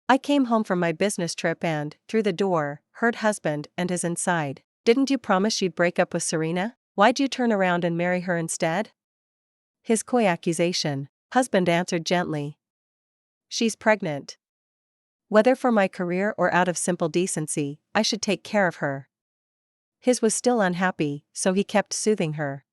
I came home from my business trip and, through the door, heard husband and is inside. Didn't you promise you'd break up with Serena? Why'd you turn around and marry her instead? His coy accusation. Husband answered gently. She's pregnant. Whether for my career or out of simple decency, I should take care of her. His was still unhappy, so he kept soothing her.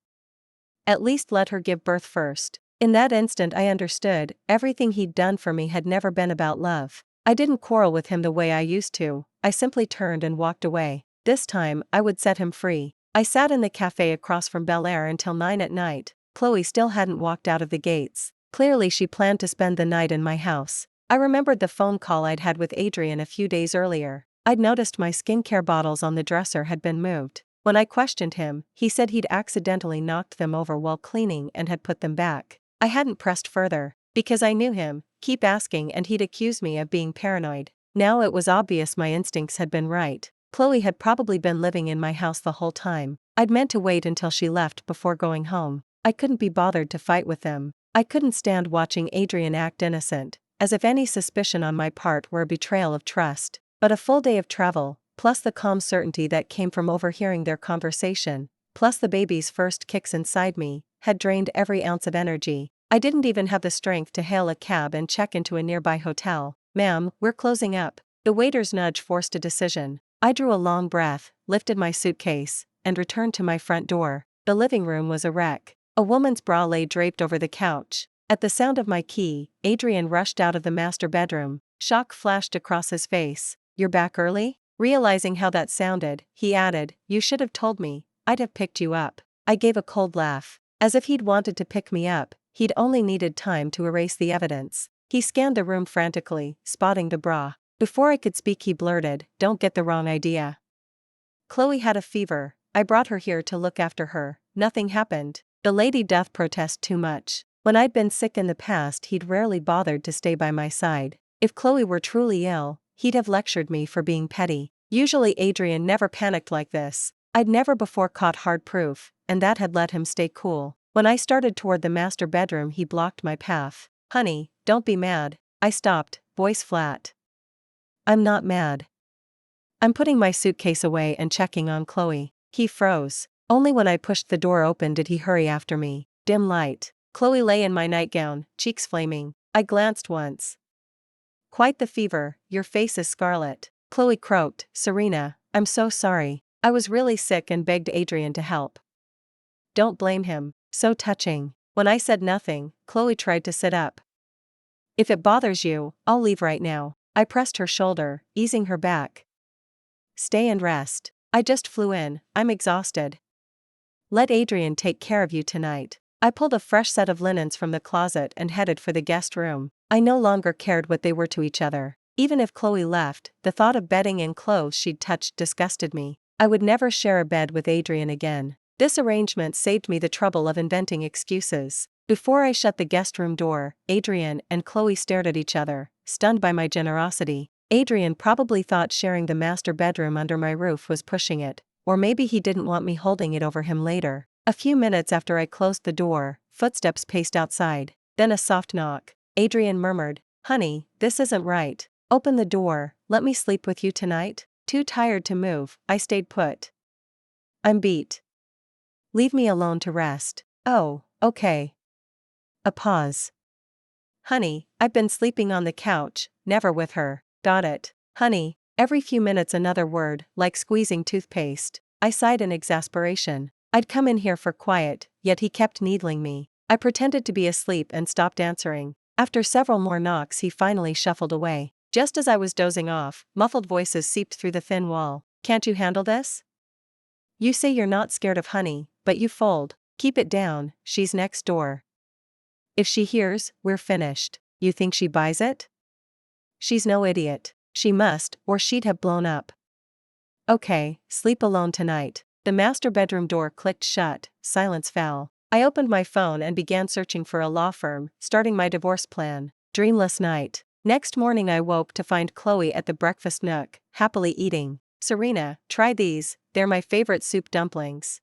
At least let her give birth first. In that instant I understood, everything he'd done for me had never been about love. I didn't quarrel with him the way I used to, I simply turned and walked away. This time, I would set him free. I sat in the cafe across from Bel Air until 9 at night. Chloe still hadn't walked out of the gates. Clearly she planned to spend the night in my house. I remembered the phone call I'd had with Adrian a few days earlier. I'd noticed my skincare bottles on the dresser had been moved. When I questioned him, he said he'd accidentally knocked them over while cleaning and had put them back. I hadn't pressed further, because I knew him, keep asking and he'd accuse me of being paranoid. Now it was obvious my instincts had been right. Chloe had probably been living in my house the whole time. I'd meant to wait until she left before going home. I couldn't be bothered to fight with them. I couldn't stand watching Adrian act innocent, as if any suspicion on my part were a betrayal of trust. But a full day of travel, plus the calm certainty that came from overhearing their conversation, plus the baby's first kicks inside me, had drained every ounce of energy. I didn't even have the strength to hail a cab and check into a nearby hotel. "Ma'am, we're closing up." The waiter's nudge forced a decision. I drew a long breath, lifted my suitcase, and returned to my front door. The living room was a wreck. A woman's bra lay draped over the couch. At the sound of my key, Adrian rushed out of the master bedroom. Shock flashed across his face. "You're back early?" Realizing how that sounded, he added, "You should have told me, I'd have picked you up." I gave a cold laugh. As if he'd wanted to pick me up, he'd only needed time to erase the evidence. He scanned the room frantically, spotting the bra. Before I could speak he blurted, "Don't get the wrong idea. Chloe had a fever, I brought her here to look after her, nothing happened. The lady doth protest too much." When I'd been sick in the past he'd rarely bothered to stay by my side. If Chloe were truly ill, he'd have lectured me for being petty. Usually Adrian never panicked like this. I'd never before caught hard proof, and that had let him stay cool. When I started toward the master bedroom he blocked my path. "Honey, don't be mad." I stopped, voice flat. "I'm not mad. I'm putting my suitcase away and checking on Chloe." He froze. Only when I pushed the door open did he hurry after me. Dim light. Chloe lay in my nightgown, cheeks flaming. I glanced once. "Quite the fever, your face is scarlet." Chloe croaked, "Serena, I'm so sorry. I was really sick and begged Adrian to help." Don't blame him. So touching. When I said nothing, Chloe tried to sit up. "If it bothers you, I'll leave right now." I pressed her shoulder, easing her back. "Stay and rest. I just flew in, I'm exhausted. Let Adrian take care of you tonight." I pulled a fresh set of linens from the closet and headed for the guest room. I no longer cared what they were to each other. Even if Chloe left, the thought of bedding in clothes she'd touched disgusted me. I would never share a bed with Adrian again. This arrangement saved me the trouble of inventing excuses. Before I shut the guest room door, Adrian and Chloe stared at each other, stunned by my generosity. Adrian probably thought sharing the master bedroom under my roof was pushing it, or maybe he didn't want me holding it over him later. A few minutes after I closed the door, footsteps paced outside, then a soft knock. Adrian murmured, "Honey, this isn't right. Open the door, let me sleep with you tonight." Too tired to move, I stayed put. "I'm beat. Leave me alone to rest." "Oh, okay." A pause. "Honey, I've been sleeping on the couch, never with her." Got it. Honey. Every few minutes another word, like squeezing toothpaste. I sighed in exasperation. I'd come in here for quiet, yet he kept needling me. I pretended to be asleep and stopped answering. After several more knocks he finally shuffled away. Just as I was dozing off, muffled voices seeped through the thin wall. "Can't you handle this? You say you're not scared of Honey, but you fold. Keep it down, she's next door. If she hears, we're finished." "You think she buys it?" "She's no idiot. She must, or she'd have blown up." "Okay, sleep alone tonight." The master bedroom door clicked shut, silence fell. I opened my phone and began searching for a law firm, starting my divorce plan. Dreamless night. Next morning I woke to find Chloe at the breakfast nook, happily eating. "Serena, try these, they're my favorite soup dumplings."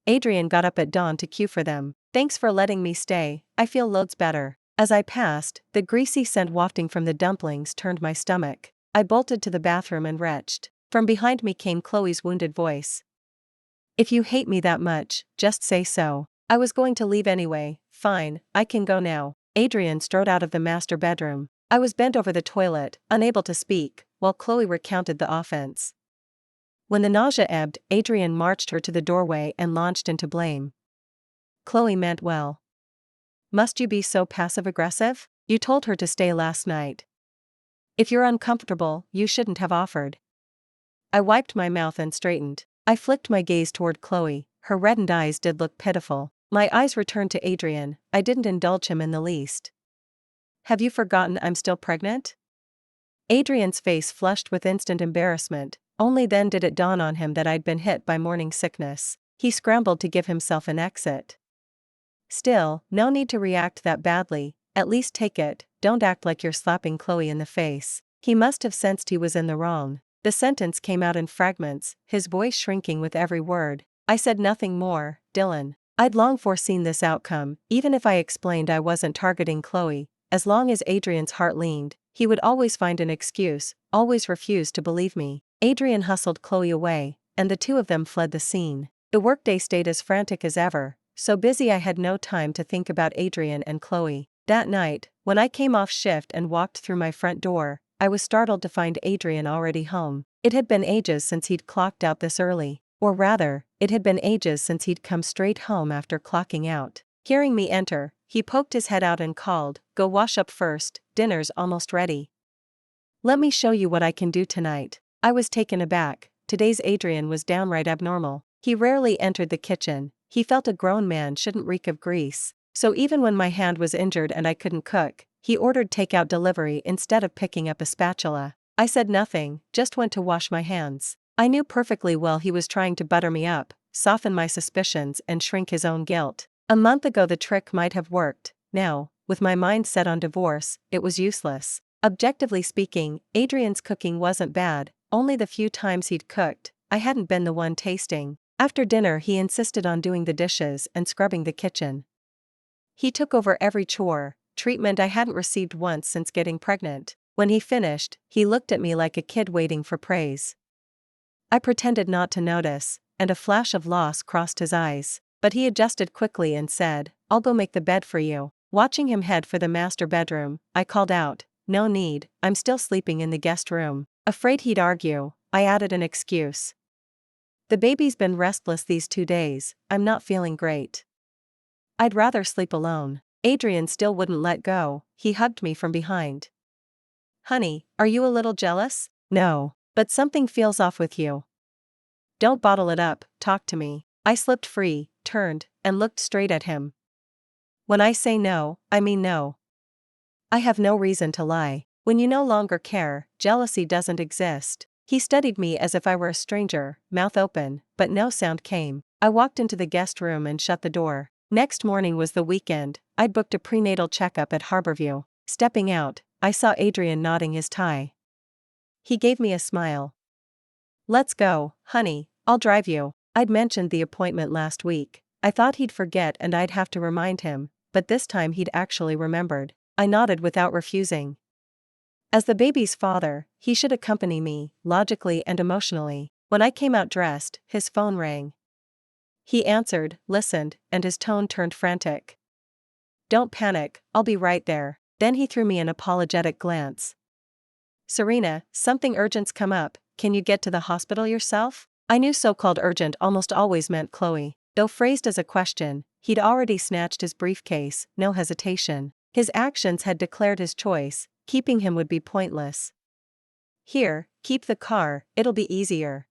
Adrian got up at dawn to queue for them. "Thanks for letting me stay, I feel loads better." As I passed, the greasy scent wafting from the dumplings turned my stomach. I bolted to the bathroom and retched. From behind me came Chloe's wounded voice. "If you hate me that much, just say so." I was going to leave anyway. "Fine, I can go now." Adrian strode out of the master bedroom. I was bent over the toilet, unable to speak, while Chloe recounted the offense. When the nausea ebbed, Adrian marched her to the doorway and launched into blame. "Chloe meant well. Must you be so passive-aggressive? You told her to stay last night. If you're uncomfortable, you shouldn't have offered." I wiped my mouth and straightened. I flicked my gaze toward Chloe. Her reddened eyes did look pitiful. My eyes returned to Adrian. I didn't indulge him in the least. "Have you forgotten I'm still pregnant?" Adrian's face flushed with instant embarrassment. Only then did it dawn on him that I'd been hit by morning sickness. He scrambled to give himself an exit. "Still, no need to react that badly. At least take it. Don't act like you're slapping Chloe in the face." He must have sensed he was in the wrong. The sentence came out in fragments, his voice shrinking with every word. I said nothing more. Dylan. I'd long foreseen this outcome. Even if I explained I wasn't targeting Chloe, as long as Adrian's heart leaned, he would always find an excuse, always refuse to believe me. Adrian hustled Chloe away, and the two of them fled the scene. The workday stayed as frantic as ever, so busy I had no time to think about Adrian and Chloe. That night, when I came off shift and walked through my front door, I was startled to find Adrian already home. It had been ages since he'd clocked out this early. Or rather, it had been ages since he'd come straight home after clocking out. Hearing me enter, he poked his head out and called, "Go wash up first, dinner's almost ready. Let me show you what I can do tonight." I was taken aback. Today's Adrian was downright abnormal. He rarely entered the kitchen. He felt a grown man shouldn't reek of grease. So even when my hand was injured and I couldn't cook, he ordered takeout delivery instead of picking up a spatula. I said nothing, just went to wash my hands. I knew perfectly well he was trying to butter me up, soften my suspicions and shrink his own guilt. A month ago the trick might have worked. Now, with my mind set on divorce, it was useless. Objectively speaking, Adrian's cooking wasn't bad, only the few times he'd cooked, I hadn't been the one tasting. After dinner he insisted on doing the dishes and scrubbing the kitchen. He took over every chore, treatment I hadn't received once since getting pregnant. When he finished, he looked at me like a kid waiting for praise. I pretended not to notice, and a flash of loss crossed his eyes, but he adjusted quickly and said, "I'll go make the bed for you." Watching him head for the master bedroom, I called out, "No need, I'm still sleeping in the guest room." Afraid he'd argue, I added an excuse. "The baby's been restless these 2 days, I'm not feeling great. I'd rather sleep alone." Adrian still wouldn't let go. He hugged me from behind. "Honey, are you a little jealous?" "No, but something feels off with you." "Don't bottle it up, talk to me." I slipped free, turned, and looked straight at him. "When I say no, I mean no. I have no reason to lie. When you no longer care, jealousy doesn't exist." He studied me as if I were a stranger, mouth open, but no sound came. I walked into the guest room and shut the door. Next morning was the weekend. I'd booked a prenatal checkup at Harborview. Stepping out, I saw Adrian knotting his tie. He gave me a smile. "Let's go, honey, I'll drive you." I'd mentioned the appointment last week. I thought he'd forget and I'd have to remind him, but this time he'd actually remembered. I nodded without refusing. As the baby's father, he should accompany me, logically and emotionally. When I came out dressed, his phone rang. He answered, listened, and his tone turned frantic. "Don't panic, I'll be right there." Then he threw me an apologetic glance. "Serena, something urgent's come up, can you get to the hospital yourself?" I knew so-called urgent almost always meant Chloe. Though phrased as a question, he'd already snatched his briefcase, no hesitation. His actions had declared his choice, keeping him would be pointless. "Here, keep the car, it'll be easier."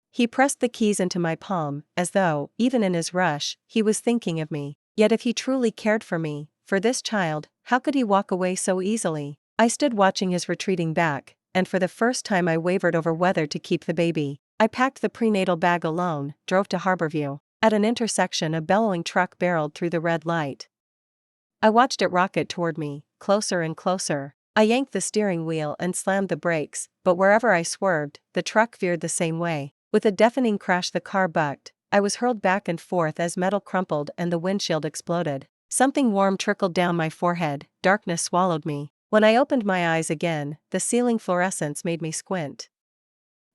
He pressed the keys into my palm, as though, even in his rush, he was thinking of me. Yet if he truly cared for me, for this child, how could he walk away so easily? I stood watching his retreating back, and for the first time I wavered over whether to keep the baby. I packed the prenatal bag alone, drove to Harborview. At an intersection a bellowing truck barreled through the red light. I watched it rocket toward me, closer and closer. I yanked the steering wheel and slammed the brakes, but wherever I swerved, the truck veered the same way. With a deafening crash the car bucked. I was hurled back and forth as metal crumpled and the windshield exploded. Something warm trickled down my forehead, darkness swallowed me. When I opened my eyes again, the ceiling fluorescence made me squint.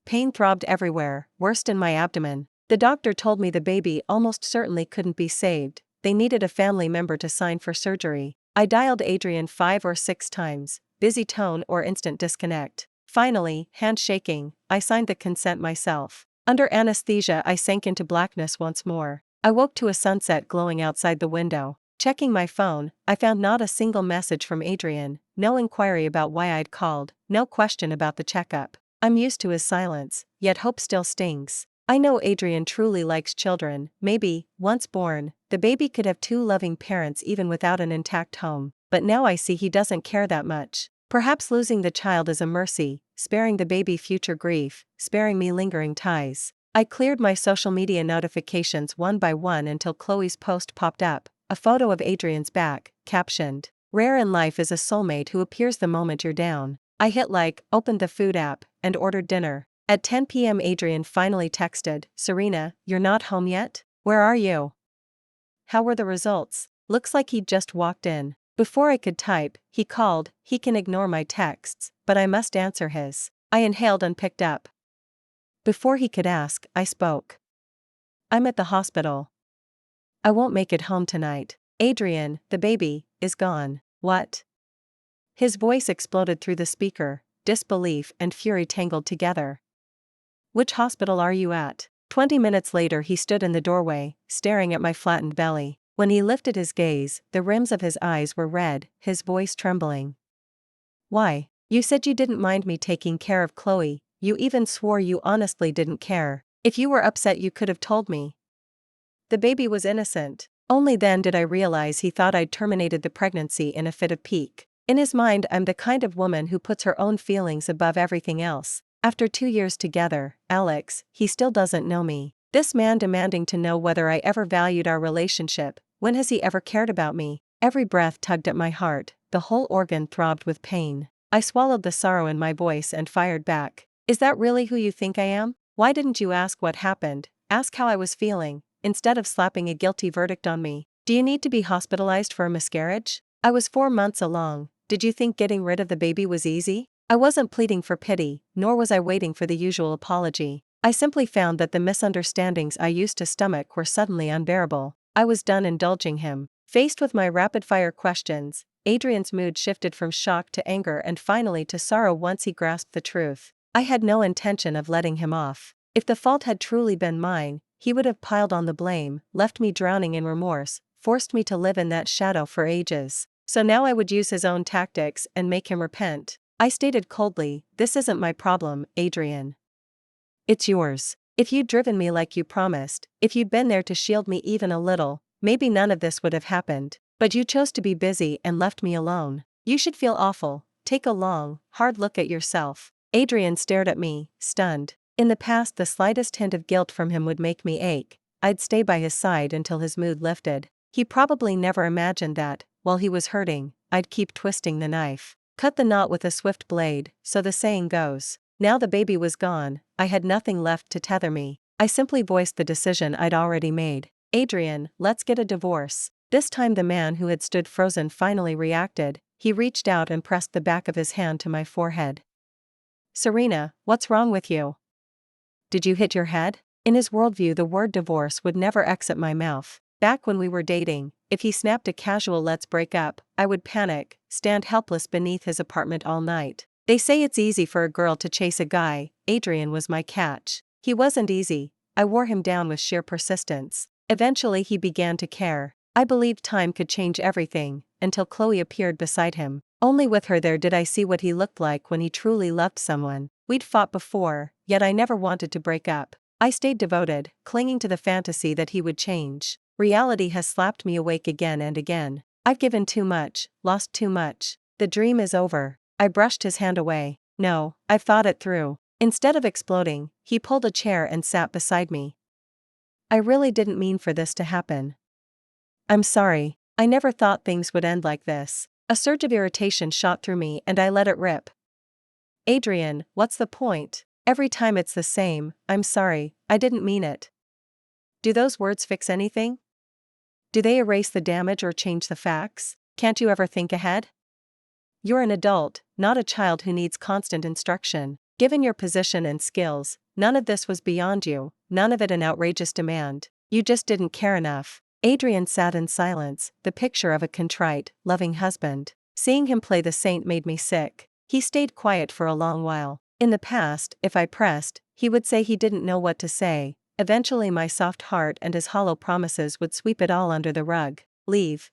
Pain throbbed everywhere, worst in my abdomen. The doctor told me the baby almost certainly couldn't be saved. They needed a family member to sign for surgery. I dialed Adrian 5 or 6 times, busy tone or instant disconnect. Finally, hand shaking, I signed the consent myself. Under anesthesia, I sank into blackness once more. I woke to a sunset glowing outside the window. Checking my phone, I found not a single message from Adrian, no inquiry about why I'd called, no question about the checkup. I'm used to his silence, yet hope still stings. I know Adrian truly likes children. Maybe, once born, the baby could have 2 loving parents even without an intact home, but now I see he doesn't care that much. Perhaps losing the child is a mercy, sparing the baby future grief, sparing me lingering ties. I cleared my social media notifications one by one until Chloe's post popped up, a photo of Adrian's back, captioned, "Rare in life is a soulmate who appears the moment you're down." I hit like, opened the food app, and ordered dinner. At 10 p.m. Adrian finally texted, "Serena, you're not home yet? Where are you? How were the results?" Looks like he'd just walked in. Before I could type, he called. He can ignore my texts, but I must answer his. I inhaled and picked up. Before he could ask, I spoke. "I'm at the hospital. I won't make it home tonight." "Adrian, the baby, is gone." "What?" His voice exploded through the speaker, disbelief and fury tangled together. "Which hospital are you at?" 20 minutes later he stood in the doorway, staring at my flattened belly. When he lifted his gaze, the rims of his eyes were red, his voice trembling. "Why? You said you didn't mind me taking care of Chloe, you even swore you honestly didn't care. If you were upset you could have told me." The baby was innocent. Only then did I realize he thought I'd terminated the pregnancy in a fit of pique. In his mind I'm the kind of woman who puts her own feelings above everything else. After 2 years together, Alex, he still doesn't know me. This man demanding to know whether I ever valued our relationship. When has he ever cared about me? Every breath tugged at my heart, the whole organ throbbed with pain. I swallowed the sorrow in my voice and fired back. "Is that really who you think I am? Why didn't you ask what happened, ask how I was feeling, instead of slapping a guilty verdict on me? Do you need to be hospitalized for a miscarriage? I was 4 months along. Did you think getting rid of the baby was easy?" I wasn't pleading for pity, nor was I waiting for the usual apology. I simply found that the misunderstandings I used to stomach were suddenly unbearable. I was done indulging him. Faced with my rapid-fire questions, Adrian's mood shifted from shock to anger and finally to sorrow once he grasped the truth. I had no intention of letting him off. If the fault had truly been mine, he would have piled on the blame, left me drowning in remorse, forced me to live in that shadow for ages. So now I would use his own tactics and make him repent. I stated coldly, "This isn't my problem, Adrian. It's yours. If you'd driven me like you promised, if you'd been there to shield me even a little, maybe none of this would have happened. But you chose to be busy and left me alone. You should feel awful. Take a long, hard look at yourself." Adrian stared at me, stunned. In the past, the slightest hint of guilt from him would make me ache. I'd stay by his side until his mood lifted. He probably never imagined that, while he was hurting, I'd keep twisting the knife. Cut the knot with a swift blade, so the saying goes. Now the baby was gone, I had nothing left to tether me. I simply voiced the decision I'd already made. "Adrian, let's get a divorce." This time the man who had stood frozen finally reacted. He reached out and pressed the back of his hand to my forehead. "Serena, what's wrong with you? Did you hit your head?" In his worldview the word divorce would never exit my mouth. Back when we were dating, if he snapped a casual "let's break up," I would panic, stand helpless beneath his apartment all night. They say it's easy for a girl to chase a guy. Adrian was my catch. He wasn't easy. I wore him down with sheer persistence. Eventually he began to care. I believed time could change everything, until Chloe appeared beside him. Only with her there did I see what he looked like when he truly loved someone. We'd fought before, yet I never wanted to break up. I stayed devoted, clinging to the fantasy that he would change. Reality has slapped me awake again and again. I've given too much, lost too much. The dream is over. I brushed his hand away. "No, I've thought it through." Instead of exploding, he pulled a chair and sat beside me. "I really didn't mean for this to happen. I'm sorry. I never thought things would end like this." A surge of irritation shot through me and I let it rip. "Adrian, what's the point? Every time it's the same, 'I'm sorry, I didn't mean it.' Do those words fix anything? Do they erase the damage or change the facts? Can't you ever think ahead? You're an adult, not a child who needs constant instruction. Given your position and skills, none of this was beyond you, none of it an outrageous demand. You just didn't care enough. Adrian sat in silence, the picture of a contrite, loving husband. Seeing him play the saint made me sick. He stayed quiet for a long while. In the past, if I pressed, he would say he didn't know what to say. Eventually my soft heart and his hollow promises would sweep it all under the rug. Leave.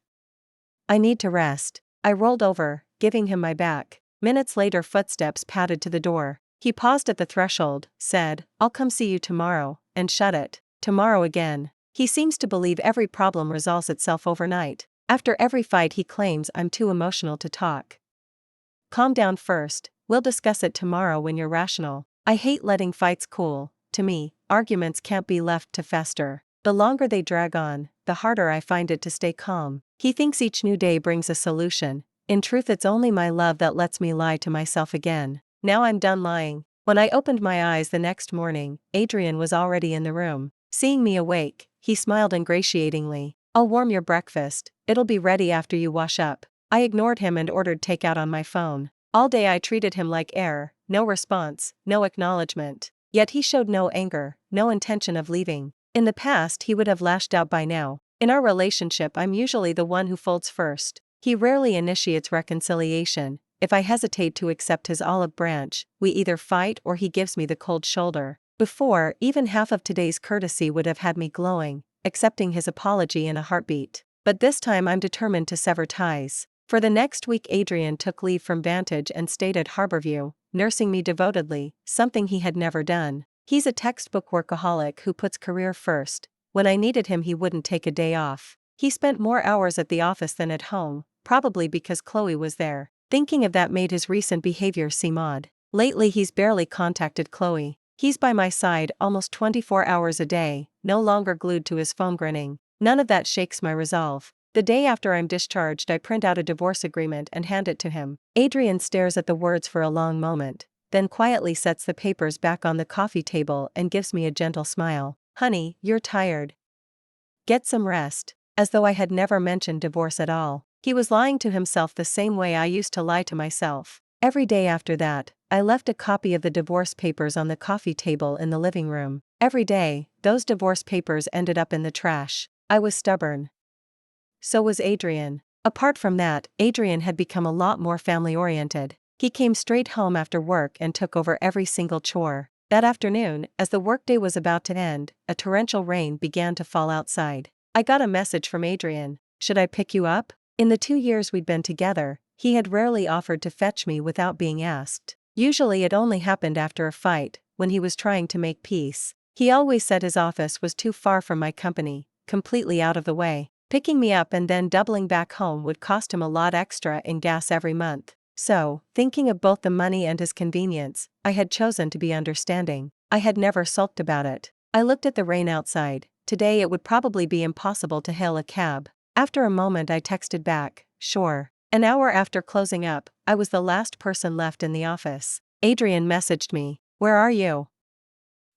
I need to rest. I rolled over, giving him my back. Minutes later footsteps padded to the door. He paused at the threshold, said, "I'll come see you tomorrow," and shut it. Tomorrow again. He seems to believe every problem resolves itself overnight. After every fight he claims I'm too emotional to talk. Calm down first, we'll discuss it tomorrow when you're rational. I hate letting fights cool. To me, arguments can't be left to fester. The longer they drag on, the harder I find it to stay calm. He thinks each new day brings a solution. In truth, it's only my love that lets me lie to myself again. Now I'm done lying. When I opened my eyes the next morning, Adrian was already in the room. Seeing me awake, he smiled ingratiatingly. "I'll warm your breakfast, it'll be ready after you wash up." I ignored him and ordered takeout on my phone. All day I treated him like air, no response, no acknowledgement. Yet he showed no anger, no intention of leaving. In the past he would have lashed out by now. In our relationship I'm usually the one who folds first. He rarely initiates reconciliation. If I hesitate to accept his olive branch, we either fight or he gives me the cold shoulder. Before, even half of today's courtesy would have had me glowing, accepting his apology in a heartbeat. But this time I'm determined to sever ties. For the next week Adrian took leave from Vantage and stayed at Harborview, nursing me devotedly, something he had never done. He's a textbook workaholic who puts career first. When I needed him he wouldn't take a day off. He spent more hours at the office than at home, probably because Chloe was there. Thinking of that made his recent behavior seem odd. Lately he's barely contacted Chloe. He's by my side almost 24 hours a day, no longer glued to his phone grinning. None of that shakes my resolve. The day after I'm discharged I print out a divorce agreement and hand it to him. Adrian stares at the words for a long moment, then quietly sets the papers back on the coffee table and gives me a gentle smile. "Honey, you're tired. Get some rest." As though I had never mentioned divorce at all. He was lying to himself the same way I used to lie to myself. Every day after that, I left a copy of the divorce papers on the coffee table in the living room. Every day, those divorce papers ended up in the trash. I was stubborn. So was Adrian. Apart from that, Adrian had become a lot more family-oriented. He came straight home after work and took over every single chore. That afternoon, as the workday was about to end, a torrential rain began to fall outside. I got a message from Adrian. "Should I pick you up?" In the 2 years we'd been together, he had rarely offered to fetch me without being asked. Usually it only happened after a fight, when he was trying to make peace. He always said his office was too far from my company, completely out of the way. Picking me up and then doubling back home would cost him a lot extra in gas every month. So, thinking of both the money and his convenience, I had chosen to be understanding. I had never sulked about it. I looked at the rain outside. Today it would probably be impossible to hail a cab. After a moment I texted back, "Sure." An hour after closing up, I was the last person left in the office. Adrian messaged me, "Where are you?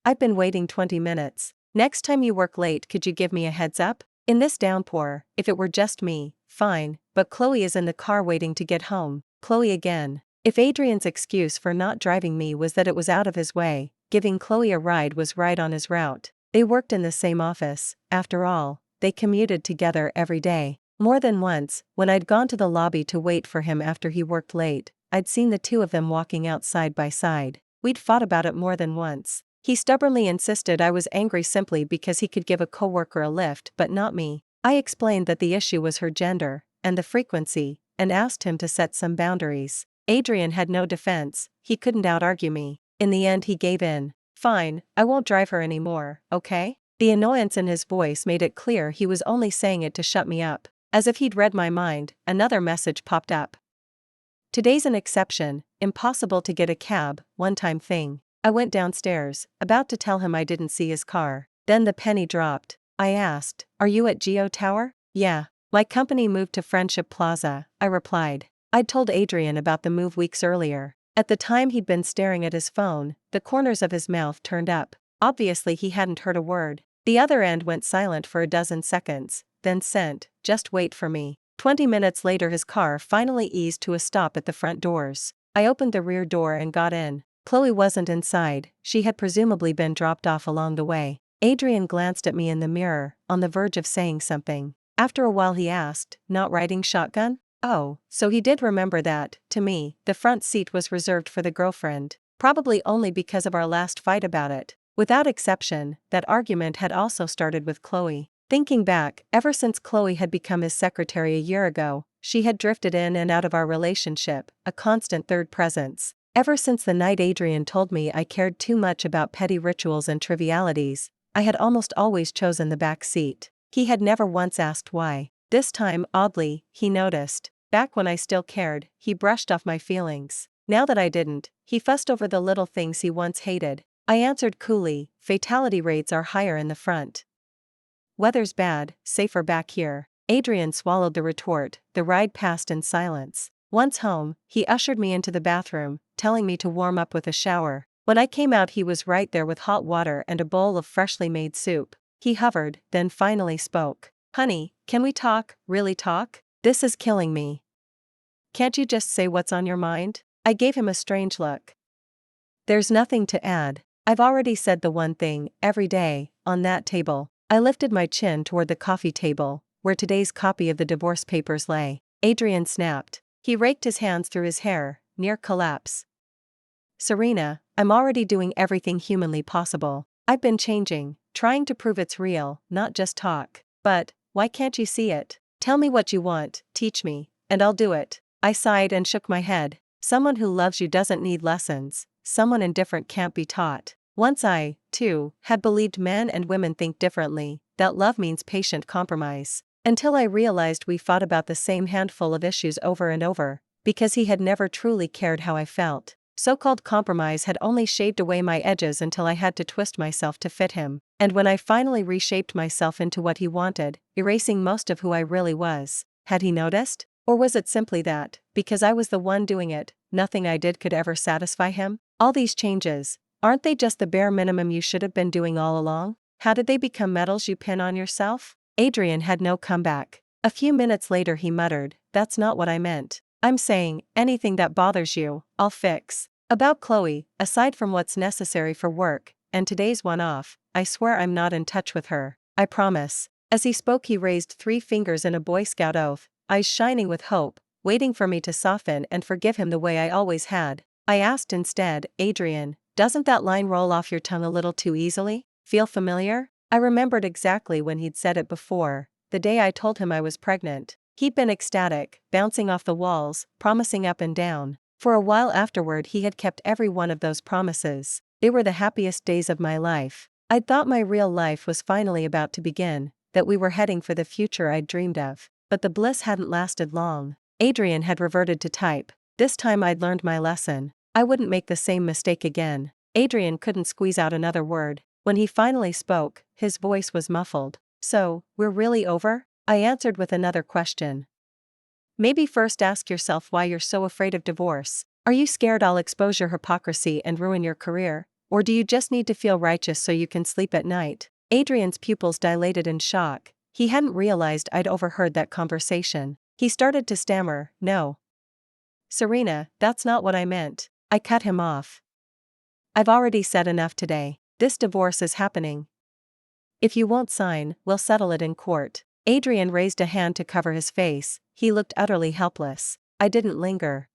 I've been waiting 20 minutes. Next time you work late could you give me a heads up? In this downpour, if it were just me, fine, but Chloe is in the car waiting to get home." Chloe again. If Adrian's excuse for not driving me was that it was out of his way, giving Chloe a ride was right on his route. They worked in the same office, after all, they commuted together every day. More than once, when I'd gone to the lobby to wait for him after he worked late, I'd seen the two of them walking out side by side. We'd fought about it more than once. He stubbornly insisted I was angry simply because he could give a coworker a lift but not me. I explained that the issue was her gender, and the frequency, and asked him to set some boundaries. Adrian had no defense, he couldn't out-argue me. In the end he gave in. "Fine, I won't drive her anymore, okay?" The annoyance in his voice made it clear he was only saying it to shut me up. As if he'd read my mind, another message popped up. "Today's an exception, impossible to get a cab, one-time thing." I went downstairs, about to tell him I didn't see his car. Then the penny dropped. I asked, "Are you at Geo Tower?" "Yeah. My company moved to Friendship Plaza," I replied. I'd told Adrian about the move weeks earlier. At the time he'd been staring at his phone, the corners of his mouth turned up. Obviously he hadn't heard a word. The other end went silent for a dozen seconds. then sent, "Just wait for me." 20 minutes later his car finally eased to a stop at the front doors. I opened the rear door and got in. Chloe wasn't inside, she had presumably been dropped off along the way. Adrian glanced at me in the mirror, on the verge of saying something. After a while he asked, "Not riding shotgun?" Oh, so he did remember that. To me, the front seat was reserved for the girlfriend. Probably only because of our last fight about it. Without exception, that argument had also started with Chloe. Thinking back, ever since Chloe had become his secretary a year ago, she had drifted in and out of our relationship, a constant third presence. Ever since the night Adrian told me I cared too much about petty rituals and trivialities, I had almost always chosen the back seat. He had never once asked why. This time, oddly, he noticed. Back when I still cared, he brushed off my feelings. Now that I didn't, he fussed over the little things he once hated. I answered coolly, "Fatality rates are higher in the front. Weather's bad, safer back here." Adrian swallowed the retort. The ride passed in silence. Once home, he ushered me into the bathroom, telling me to warm up with a shower. When I came out he was right there with hot water and a bowl of freshly made soup. He hovered, then finally spoke. "Honey, can we talk, really talk? This is killing me. Can't you just say what's on your mind?" I gave him a strange look. "There's nothing to add. I've already said the one thing, every day, on that table." I lifted my chin toward the coffee table, where today's copy of the divorce papers lay. Adrian snapped. He raked his hands through his hair, near collapse. "Serena, I'm already doing everything humanly possible. I've been changing, trying to prove it's real, not just talk. But, why can't you see it? Tell me what you want, teach me, and I'll do it." I sighed and shook my head. Someone who loves you doesn't need lessons, someone indifferent can't be taught. Once I, too, had believed men and women think differently, that love means patient compromise. Until I realized we fought about the same handful of issues over and over, because he had never truly cared how I felt. So-called compromise had only shaved away my edges until I had to twist myself to fit him. And when I finally reshaped myself into what he wanted, erasing most of who I really was, had he noticed? Or was it simply that, because I was the one doing it, nothing I did could ever satisfy him? All these changes, aren't they just the bare minimum you should have been doing all along? How did they become medals you pin on yourself? Adrian had no comeback. A few minutes later he muttered, "That's not what I meant. I'm saying, anything that bothers you, I'll fix. About Chloe, aside from what's necessary for work, and today's one off, I swear I'm not in touch with her. I promise." As he spoke he raised 3 fingers in a Boy Scout oath, eyes shining with hope, waiting for me to soften and forgive him the way I always had. I asked instead, "Adrian, doesn't that line roll off your tongue a little too easily? Feel familiar?" I remembered exactly when he'd said it before, the day I told him I was pregnant. He'd been ecstatic, bouncing off the walls, promising up and down. For a while afterward he had kept every one of those promises. They were the happiest days of my life. I'd thought my real life was finally about to begin, that we were heading for the future I'd dreamed of. But the bliss hadn't lasted long. Adrian had reverted to type. This time I'd learned my lesson. I wouldn't make the same mistake again. Adrian couldn't squeeze out another word. When he finally spoke, his voice was muffled. "So, we're really over?" I answered with another question. "Maybe first ask yourself why you're so afraid of divorce. Are you scared I'll expose your hypocrisy and ruin your career? Or do you just need to feel righteous so you can sleep at night?" Adrian's pupils dilated in shock. He hadn't realized I'd overheard that conversation. He started to stammer, "No. Serena, that's not what I meant." I cut him off. "I've already said enough today. This divorce is happening. If you won't sign, we'll settle it in court." Adrian raised a hand to cover his face. He looked utterly helpless. I didn't linger.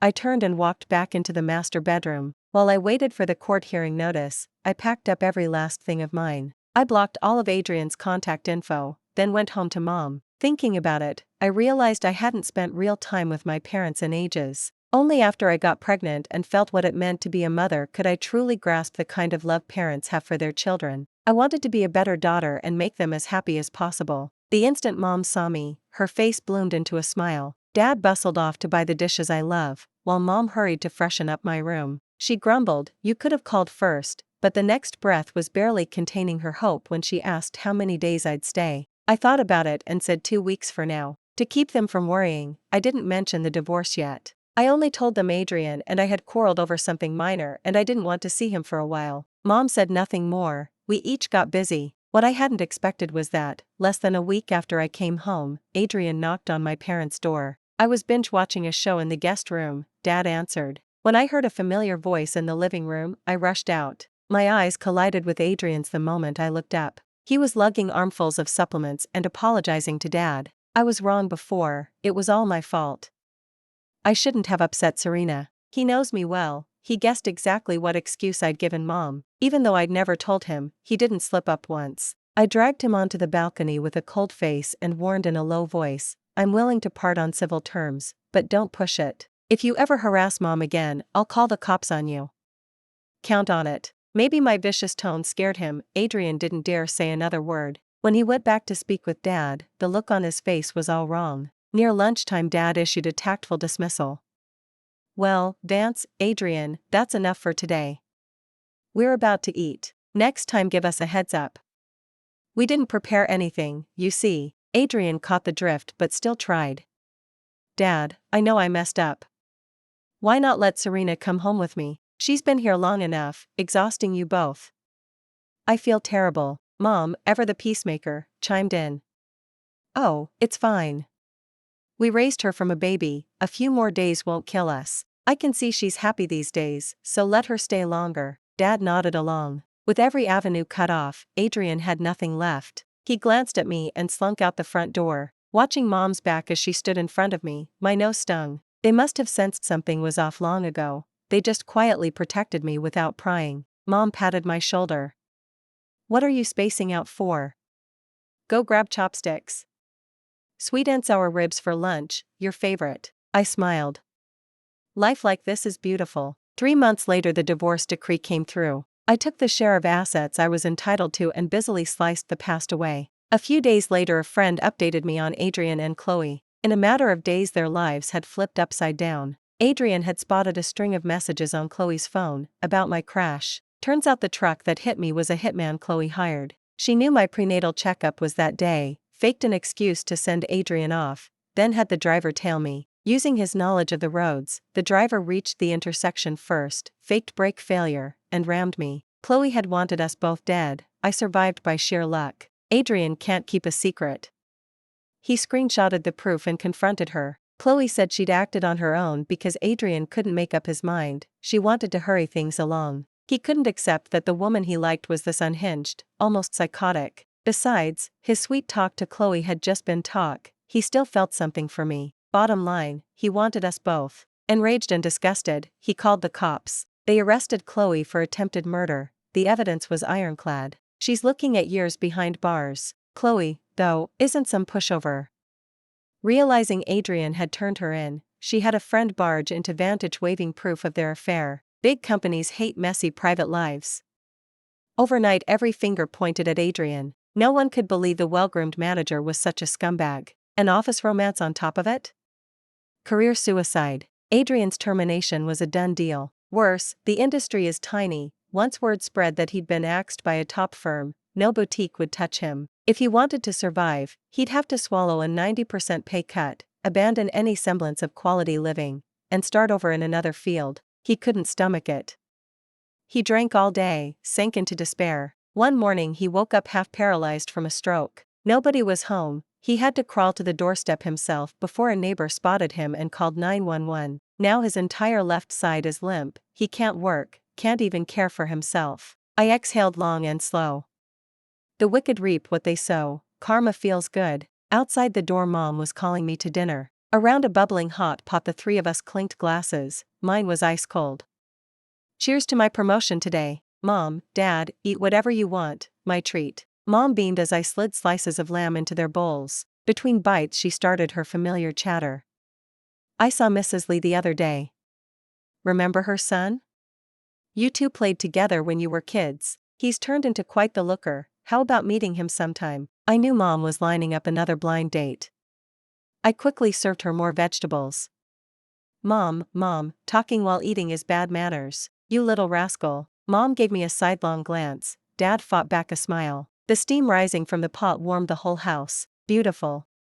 I turned and walked back into the master bedroom. While I waited for the court hearing notice, I packed up every last thing of mine. I blocked all of Adrian's contact info, then went home to Mom. Thinking about it, I realized I hadn't spent real time with my parents in ages. Only after I got pregnant and felt what it meant to be a mother could I truly grasp the kind of love parents have for their children. I wanted to be a better daughter and make them as happy as possible. The instant Mom saw me, her face bloomed into a smile. Dad bustled off to buy the dishes I love, while Mom hurried to freshen up my room. She grumbled, "You could have called first," but the next breath was barely containing her hope when she asked how many days I'd stay. I thought about it and said 2 weeks for now. To keep them from worrying, I didn't mention the divorce yet. I only told them Adrian and I had quarreled over something minor and I didn't want to see him for a while. Mom said nothing more. We each got busy. What I hadn't expected was that, less than a week after I came home, Adrian knocked on my parents' door. I was binge watching a show in the guest room. Dad answered. When I heard a familiar voice in the living room, I rushed out. My eyes collided with Adrian's the moment I looked up. He was lugging armfuls of supplements and apologizing to Dad. I was wrong before, it was all my fault. I shouldn't have upset Serena. He knows me well, he guessed exactly what excuse I'd given Mom. Even though I'd never told him, he didn't slip up once. I dragged him onto the balcony with a cold face and warned in a low voice, I'm willing to part on civil terms, but don't push it. If you ever harass Mom again, I'll call the cops on you. Count on it. Maybe my vicious tone scared him. Adrian didn't dare say another word. When he went back to speak with Dad, the look on his face was all wrong. Near lunchtime, Dad issued a tactful dismissal. Well, Vance, Adrian, that's enough for today. We're about to eat. Next time give us a heads up. We didn't prepare anything, you see. Adrian caught the drift but still tried. Dad, I know I messed up. Why not let Serena come home with me? She's been here long enough, exhausting you both. I feel terrible. Mom, ever the peacemaker, chimed in. Oh, it's fine. We raised her from a baby, a few more days won't kill us. I can see she's happy these days, so let her stay longer. Dad nodded along. With every avenue cut off, Adrian had nothing left. He glanced at me and slunk out the front door. Watching Mom's back as she stood in front of me, my nose stung. They must have sensed something was off long ago. They just quietly protected me without prying. Mom patted my shoulder. What are you spacing out for? Go grab chopsticks. Sweet and sour ribs for lunch, your favorite. I smiled. Life like this is beautiful. 3 months later the divorce decree came through. I took the share of assets I was entitled to and busily sliced the past away. A few days later a friend updated me on Adrian and Chloe. In a matter of days their lives had flipped upside down. Adrian had spotted a string of messages on Chloe's phone about my crash. Turns out the truck that hit me was a hitman Chloe hired. She knew my prenatal checkup was that day, faked an excuse to send Adrian off, then had the driver tail me. Using his knowledge of the roads, the driver reached the intersection first, faked brake failure, and rammed me. Chloe had wanted us both dead. I survived by sheer luck. Adrian can't keep a secret. He screenshotted the proof and confronted her. Chloe said she'd acted on her own because Adrian couldn't make up his mind. She wanted to hurry things along. He couldn't accept that the woman he liked was this unhinged, almost psychotic. Besides, his sweet talk to Chloe had just been talk. He still felt something for me. Bottom line, he wanted us both. Enraged and disgusted, he called the cops. They arrested Chloe for attempted murder. The evidence was ironclad. She's looking at years behind bars. Chloe, though, isn't some pushover. Realizing Adrian had turned her in, she had a friend barge into Vantage waving proof of their affair. Big companies hate messy private lives. Overnight every finger pointed at Adrian. No one could believe the well-groomed manager was such a scumbag. An office romance on top of it? Career suicide. Adrian's termination was a done deal. Worse, the industry is tiny. Once word spread that he'd been axed by a top firm, no boutique would touch him. If he wanted to survive, he'd have to swallow a 90% pay cut, abandon any semblance of quality living, and start over in another field. He couldn't stomach it. He drank all day, sank into despair. One morning he woke up half paralyzed from a stroke. Nobody was home. He had to crawl to the doorstep himself before a neighbor spotted him and called 911. Now his entire left side is limp. He can't work, can't even care for himself. I exhaled long and slow. The wicked reap what they sow. Karma feels good. Outside the door Mom was calling me to dinner. Around a bubbling hot pot the three of us clinked glasses. Mine was ice cold. Cheers to my promotion today. Mom, Dad, eat whatever you want, my treat. Mom beamed as I slid slices of lamb into their bowls. Between bites she started her familiar chatter. I saw Mrs. Lee the other day. Remember her son? You two played together when you were kids. He's turned into quite the looker. How about meeting him sometime? I knew Mom was lining up another blind date. I quickly served her more vegetables. Mom, talking while eating is bad manners. You little rascal. Mom gave me a sidelong glance. Dad fought back a smile. The steam rising from the pot warmed the whole house. Beautiful.